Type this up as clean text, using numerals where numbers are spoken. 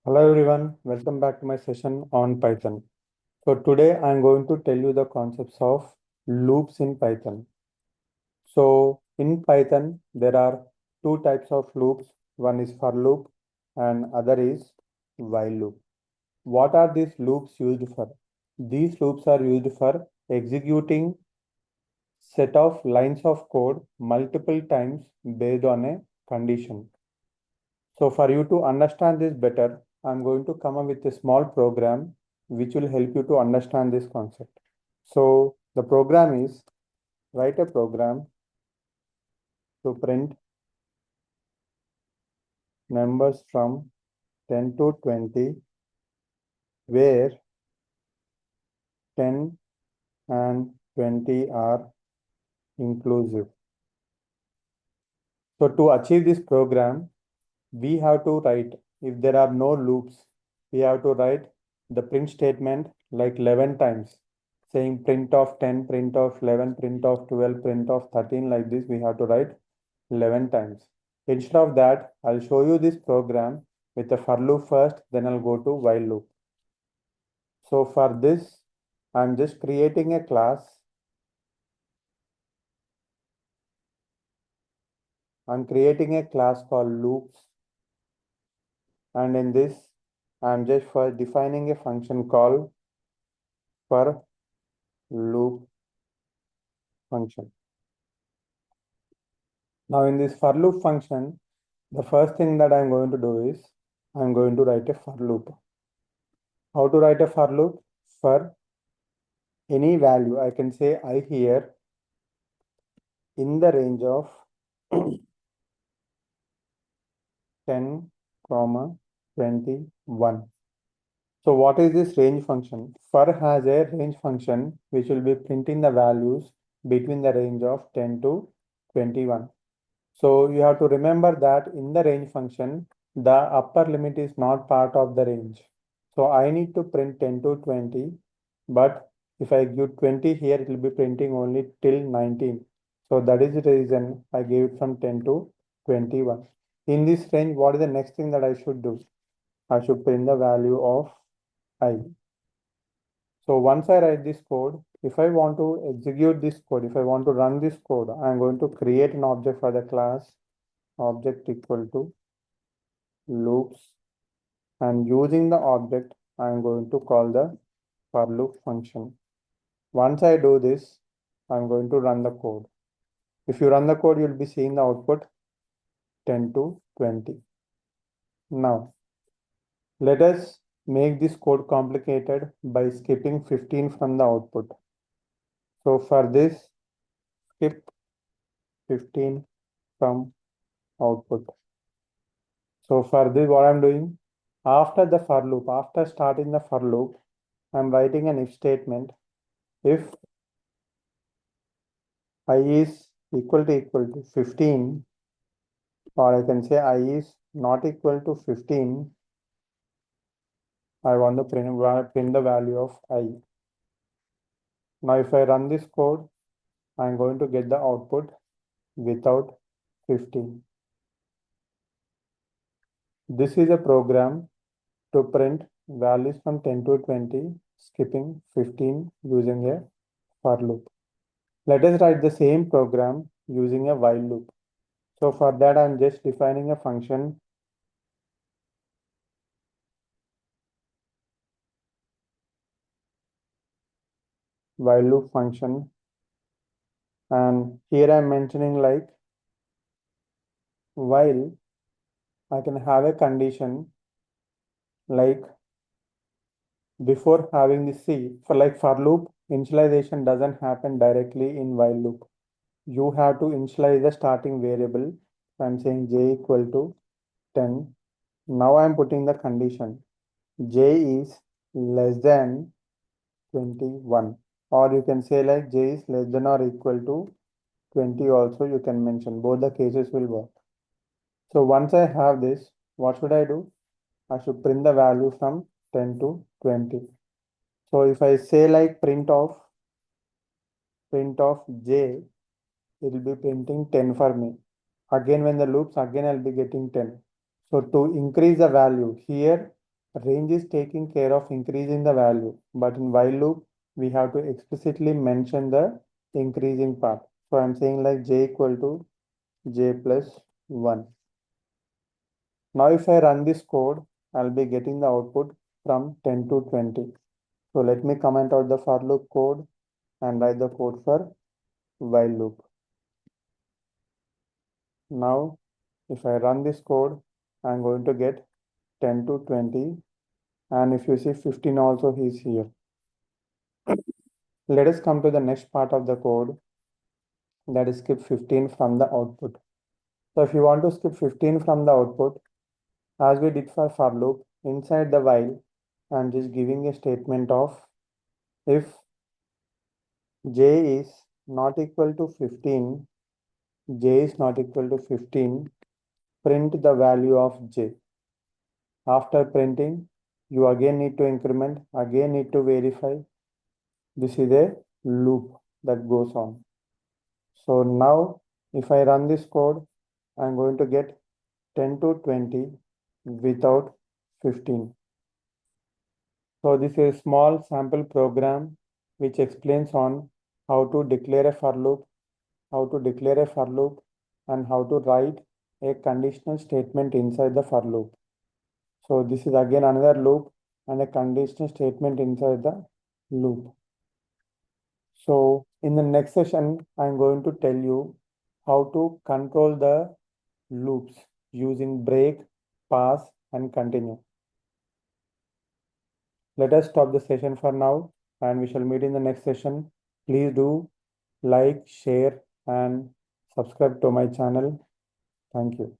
Hello everyone, welcome back to my session on Python. So today I'm going to tell you the concepts of loops in Python. So in Python there are two types of loops. One is for loop and other is while loop. What are these loops used for? These loops are used for executing set of lines of code multiple times based on a condition. So for you to understand this better, I'm going to come up with a small program which will help you to understand this concept. So the program is write a program to print numbers from 10 to 20 where 10 and 20 are inclusive. So to achieve this program, we have to write, if there are no loops, we have to write the print statement like 11 times, saying print of 10, print of 11, print of 12, print of 13, like this, we have to write 11 times. Instead of that, I'll show you this program with the for loop first, then I'll go to while loop. So for this, I'm just creating a class. I'm creating a class called loops. And in this, I'm just for defining a function called for loop function. Now in this for loop function, the first thing that I'm going to do is I'm going to write a for loop. How to write a for loop? For any value, I can say I here in the range of 10, comma 21. So what is this range function? For has a range function which will be printing the values between the range of 10 to 21. So you have to remember that in the range function, the upper limit is not part of the range. So I need to print 10 to 20, but if I give 20 here, it will be printing only till 19. So that is the reason I gave it from 10 to 21. In this range, what is the next thing that I should do? I should print the value of I. So once I write this code, if I want to execute this code, if I want to run this code, I'm going to create an object for the class object equal to loops, and using the object, I'm going to call the for loop function. Once I do this, I'm going to run the code. If you run the code, you'll be seeing the output 10 to 20. Now, let us make this code complicated by skipping 15 from the output. So for this, skip 15 from output. So for this, what I'm doing, after the for loop, after starting the for loop, I'm writing an if statement. If I is equal to 15, or I can say I is not equal to 15, I want to print the value of I. Now if I run this code, I'm going to get the output without 15. This is a program to print values from 10 to 20, skipping 15 using a for loop. Let us write the same program using a while loop. So for that, I'm just defining a function while loop function, and here I'm mentioning like while I can have a condition like before having the C for like for loop initialization doesn't happen directly in while loop. You have to initialize the starting variable. So I'm saying j equal to 10. Now I'm putting the condition j is less than 21, or you can say like j is less than or equal to 20 also, you can mention, both the cases will work. So once I have this, what should I do? I should print the value from 10 to 20. So if I say like print of j, it will be printing 10 for me. Again, when the loops, again I'll be getting 10. So to increase the value here, range is taking care of increasing the value, but in while loop, we have to explicitly mention the increasing part. So I'm saying like j equal to j plus 1. Now if I run this code, I'll be getting the output from 10 to 20. So let me comment out the for loop code and write the code for while loop. Now if I run this code, I'm going to get 10 to 20, and if you see 15 also is here. Let us come to the next part of the code, that is skip 15 from the output. So if you want to skip 15 from the output, as we did for loop, inside the while, I'm just giving a statement of if j is not equal to 15, j is not equal to 15, print the value of j. After printing, you again need to increment, again need to verify. This is a loop that goes on. So now if I run this code, I'm going to get 10 to 20 without 15. So this is a small sample program which explains on how to declare a for loop, and how to write a conditional statement inside the for loop. So this is again another loop and a conditional statement inside the loop. So in the next session, I'm going to tell you how to control the loops using break, pass, and continue. Let us stop the session for now, and we shall meet in the next session. Please do like, share, and subscribe to my channel. Thank you.